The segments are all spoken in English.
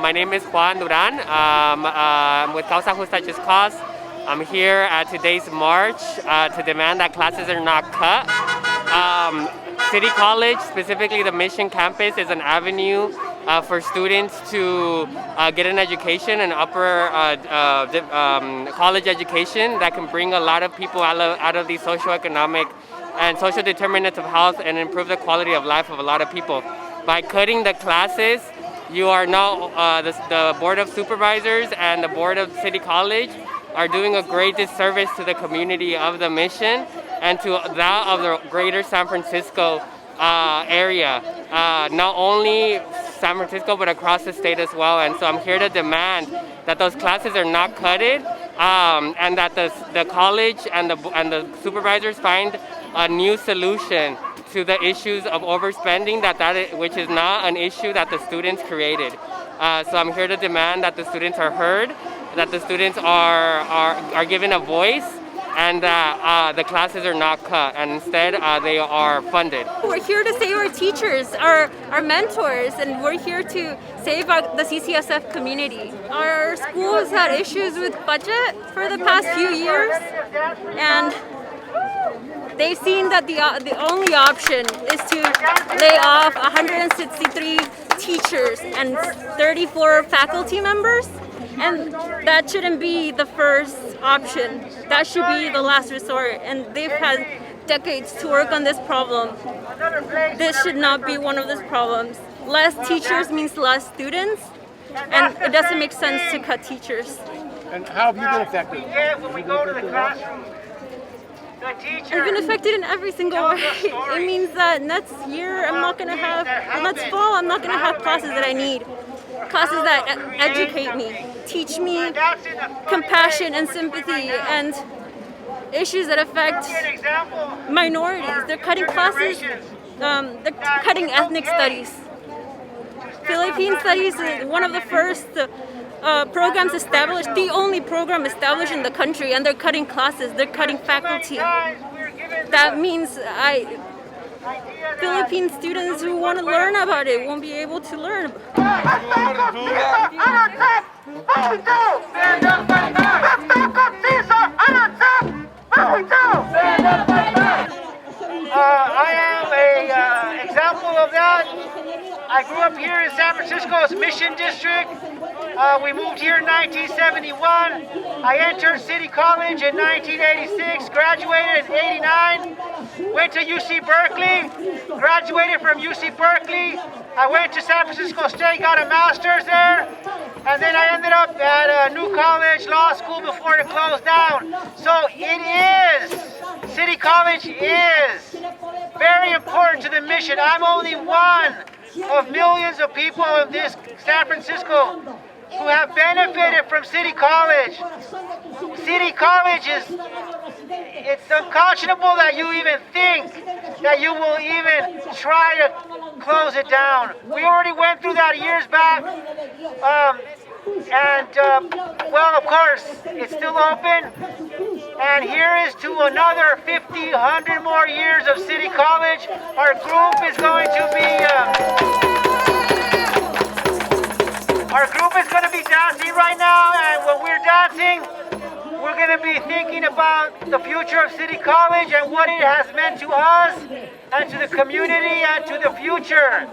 My name is Juan Duran. I'm with Causa Justa Just Cause. I'm here at today's march to demand that classes are not cut. City College, specifically the Mission campus, is an avenue for students to get an education, an upper college education that can bring a lot of people out of the socioeconomic and social determinants of health and improve the quality of life of a lot of people. By cutting the classes, you are now, the Board of Supervisors and the Board of City College are doing a great disservice to the community of the Mission and to that of the greater San Francisco area. Not only San Francisco, but across the state as well. And so I'm here to demand that those classes are not cutted and that the college and the supervisors find a new solution to the issues of overspending, which is not an issue that the students created. So I'm here to demand that the students are heard, that the students are given a voice, and that the classes are not cut, and instead they are funded. We're here to save our teachers, our mentors, and we're here to save the CCSF community. Our school has had issues with budget for the past few years, and they've seen that the only option is to lay off 163 teachers and 34 faculty members, and that shouldn't be the first option. That should be the last resort, and they've had decades to work on this problem. This should not be one of those problems. Less teachers means less students, and it doesn't make sense to cut teachers. And how have you been affected? When we go to the classroom, the teacher... I've been affected in every single way. It means that next year I'm not going to have, next fall I'm not going to have classes that I need. Classes that educate me, teach me compassion and sympathy and issues that affect minorities. They're cutting classes, they're cutting ethnic studies. Philippine studies is one of the first programs established, the only program established in the country, and they're cutting classes, they're cutting faculty. That means Philippine students who want to learn about it won't be able to learn. I am an example of that. I grew up here in San Francisco's Mission District. We moved here in 1971. I entered City College in 1986, graduated in 89, went to UC Berkeley, graduated from UC Berkeley. I went to San Francisco State, got a master's there, and then I ended up at a New College Law School before it closed down. So it is, City College is very important to the mission. I'm only one of millions of people in this San Francisco who have benefited from City College. City College it's unconscionable that you even think that you will even try to close it down. We already went through that years back. Well, of course, it's still open. And here is to another 50, 100 more years of City College. Our group is going to be dancing right now, and when we're dancing, we're going to be thinking about the future of City College and what it has meant to us and to the community and to the future.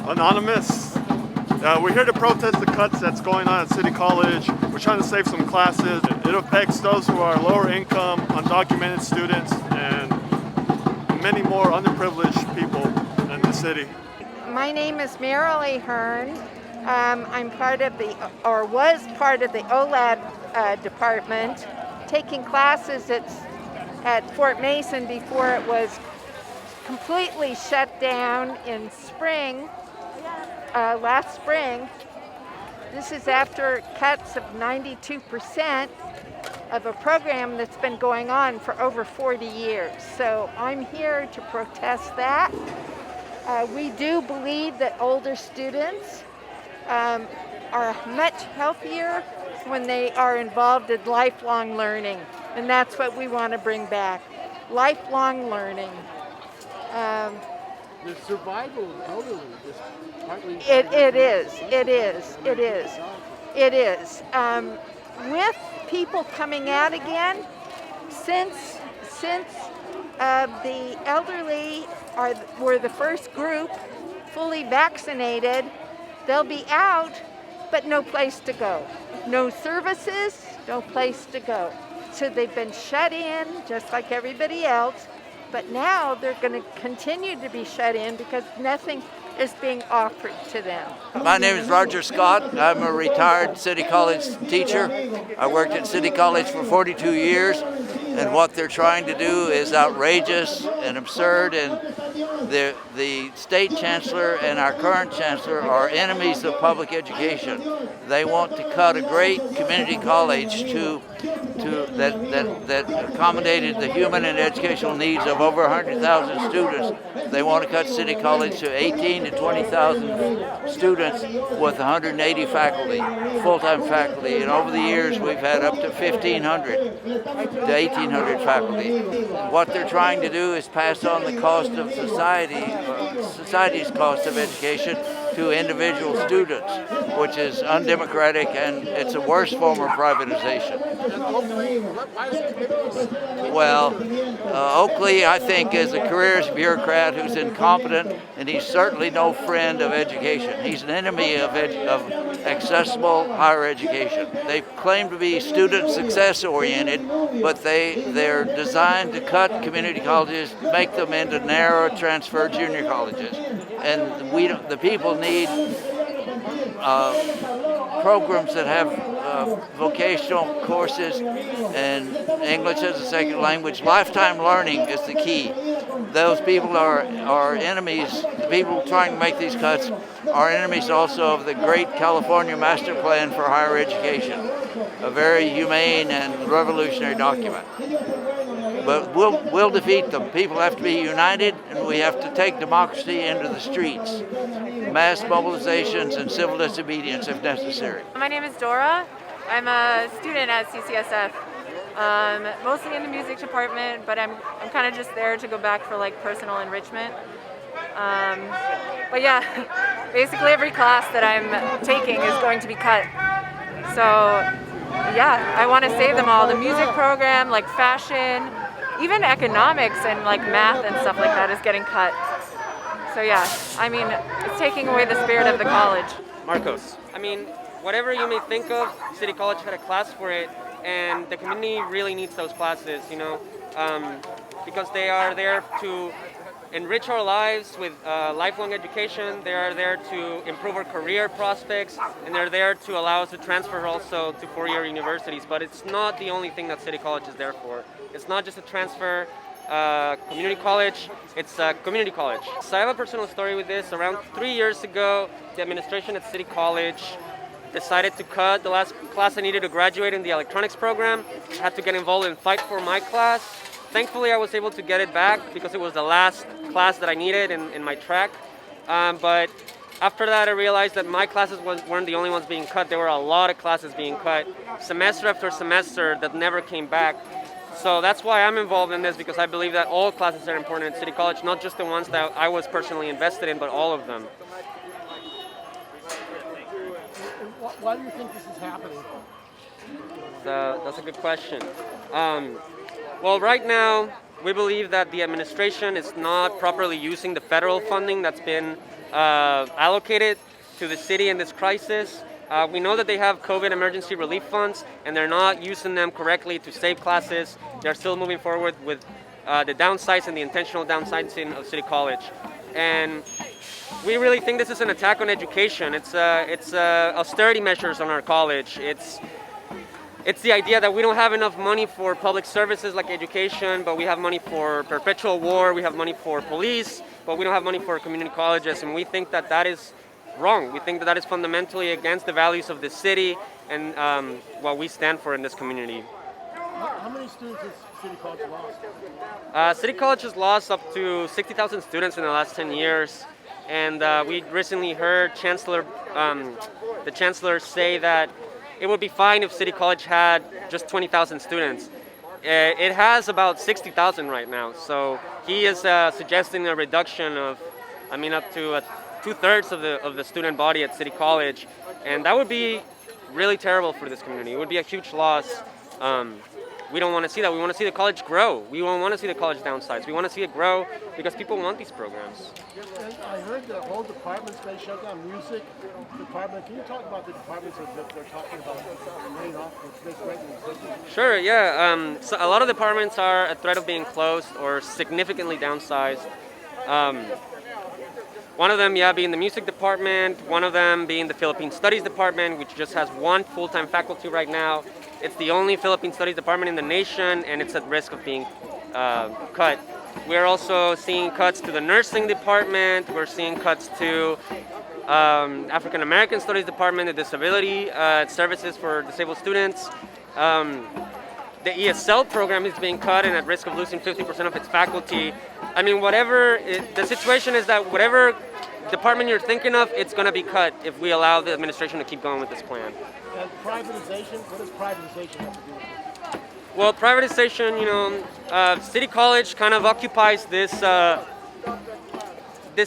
Anonymous. We're here to protest the cuts that's going on at City College. We're trying to save some classes. It affects those who are lower income, undocumented students, and many more underprivileged people in the city. My name is Marilee Hearn. I'm part of was part of the OLAD department, taking classes at Fort Mason before it was completely shut down in spring. Last spring. This is after cuts of 92% of a program that's been going on for over 40 years. So I'm here to protest that. We do believe that older students are much healthier when they are involved in lifelong learning, and that's what we want to bring back, lifelong learning. the survival of the elderly just partly. It is. With people coming out again, since the elderly were the first group fully vaccinated, they'll be out, but no place to go. No services, no place to go. So they've been shut in just like everybody else, but now they're going to continue to be shut in because nothing is being offered to them. My name is Roger Scott. I'm a retired City College teacher. I worked at City College for 42 years, and what they're trying to do is outrageous and absurd, and the state chancellor and our current chancellor are enemies of public education. They want to cut a great community college that accommodated the human and educational needs of over 100,000 students. They want to cut City College to 18 to 20,000 students with 180 faculty, full-time faculty. And over the years, we've had up to 1,500 to 1,800 faculty. What they're trying to do is pass on the cost of society's cost of education to individual students, which is undemocratic, and it's a worse form of privatization. Well, Oakley, I think, is a careerist bureaucrat who's incompetent, and he's certainly no friend of education. He's an enemy of accessible higher education. They claim to be student success oriented, but they're designed to cut community colleges, make them into narrow transfer junior colleges. And the people need programs that have vocational courses and English as a second language. Lifetime learning is the key. Those people are enemies. The people trying to make these cuts are enemies also of the great California Master Plan for Higher Education, a very humane and revolutionary document. But we'll defeat them. People have to be united, and we have to take democracy into the streets. Mass mobilizations and civil disobedience if necessary. My name is Dora. I'm a student at CCSF, mostly in the music department, but I'm kind of just there to go back for like personal enrichment. But yeah, basically every class that I'm taking is going to be cut. So yeah, I want to save them all. The music program, like fashion, even economics and like math and stuff like that is getting cut. So yeah, I mean, it's taking away the spirit of the college. Marcos. I mean, whatever you may think of, City College had a class for it, and the community really needs those classes, you know, because they are there to enrich our lives with lifelong education. They are there to improve our career prospects, and they're there to allow us to transfer also to four-year universities. But it's not the only thing that City College is there for. It's not just a transfer community college, it's a community college. So I have a personal story with this. Around 3 years ago, the administration at City College decided to cut the last class I needed to graduate in the electronics program. I had to get involved and fight for my class. Thankfully, I was able to get it back because it was the last class that I needed in my track. But after that, I realized that my classes weren't the only ones being cut. There were a lot of classes being cut, semester after semester, that never came back. So that's why I'm involved in this, because I believe that all classes are important at City College, not just the ones that I was personally invested in, but all of them. Why do you think this is happening? That's a good question. Well, right now, we believe that the administration is not properly using the federal funding that's been allocated to the city in this crisis. We know that they have COVID emergency relief funds, and they're not using them correctly to save classes. They're still moving forward with the downsides and the intentional downsizing of City College. And we really think this is an attack on education. It's austerity measures on our college. It's the idea that we don't have enough money for public services like education, but we have money for perpetual war, we have money for police, but we don't have money for community colleges, and we think that that is wrong. We think that that is fundamentally against the values of the city and what we stand for in this community. How many students has City College lost? City College has lost up to 60,000 students in the last 10 years, and we recently heard the chancellor say that it would be fine if City College had just 20,000 students. It has about 60,000 right now, so he is suggesting a reduction of I mean, up to 2/3 of the student body at City College, and that would be really terrible for this community. It would be a huge loss. We don't want to see that. We want to see the college grow. We don't want to see the college downsize. We want to see it grow because people want these programs. And I heard the whole department's going to shut down. Music department. Can you talk about the departments that they're talking about laying off? Sure, yeah. So a lot of departments are at threat of being closed or significantly downsized. One of them, being the music department. One of them being the Philippine Studies department, which just has one full-time faculty right now. It's the only Philippine Studies department in the nation, and it's at risk of being cut. We're also seeing cuts to the nursing department. We're seeing cuts to African American Studies department, the disability services for disabled students. The ESL program is being cut and at risk of losing 50% of its faculty. I mean, the situation is that whatever department you're thinking of, it's going to be cut if we allow the administration to keep going with this plan. And privatization, what does privatization have to do with it? Well, privatization, City College kind of occupies this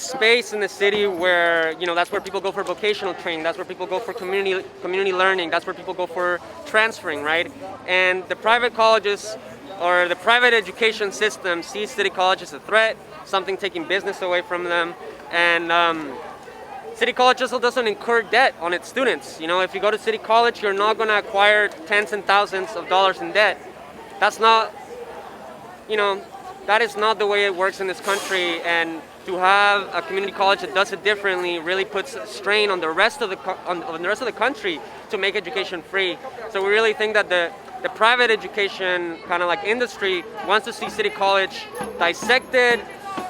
space in the city where, that's where people go for vocational training, that's where people go for community learning, that's where people go for transferring, right? And the private colleges or the private education system sees City College as a threat, something taking business away from them, and City College also doesn't incur debt on its students. If you go to City College, you're not going to acquire tens and thousands of dollars in debt. That's not, that is not the way it works in this country. And to have a community college that does it differently really puts a strain on the rest of the country to make education free. So we really think that the private education kind of like industry wants to see City College dissected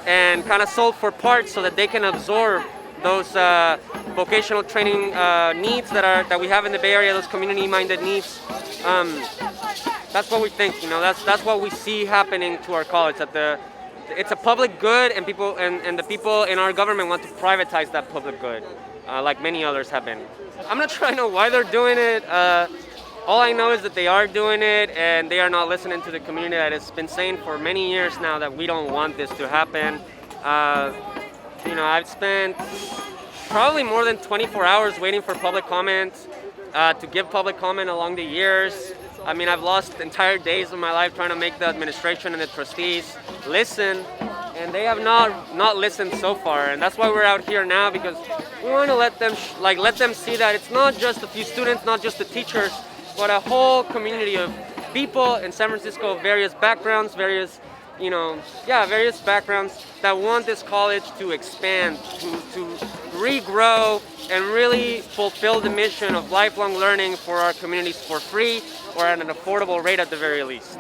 and kind of sold for parts so that they can absorb those vocational training needs that we have in the Bay Area, those community-minded needs. That's what we think. That's what we see happening to our college. It's a public good, and the people in our government want to privatize that public good, like many others have been. I'm not sure I know why they're doing it. All I know is that they are doing it, and they are not listening to the community that has been saying for many years now that we don't want this to happen. I've spent probably more than 24 hours waiting for public comment, to give public comment along the years. I mean, I've lost entire days of my life trying to make the administration and the trustees listen, and they have not listened so far. And that's why we're out here now, because we want to let them see that it's not just a few students, not just the teachers, but a whole community of people in San Francisco of various backgrounds, various backgrounds that want this college to expand, to regrow, and really fulfill the mission of lifelong learning for our communities for free or at an affordable rate at the very least.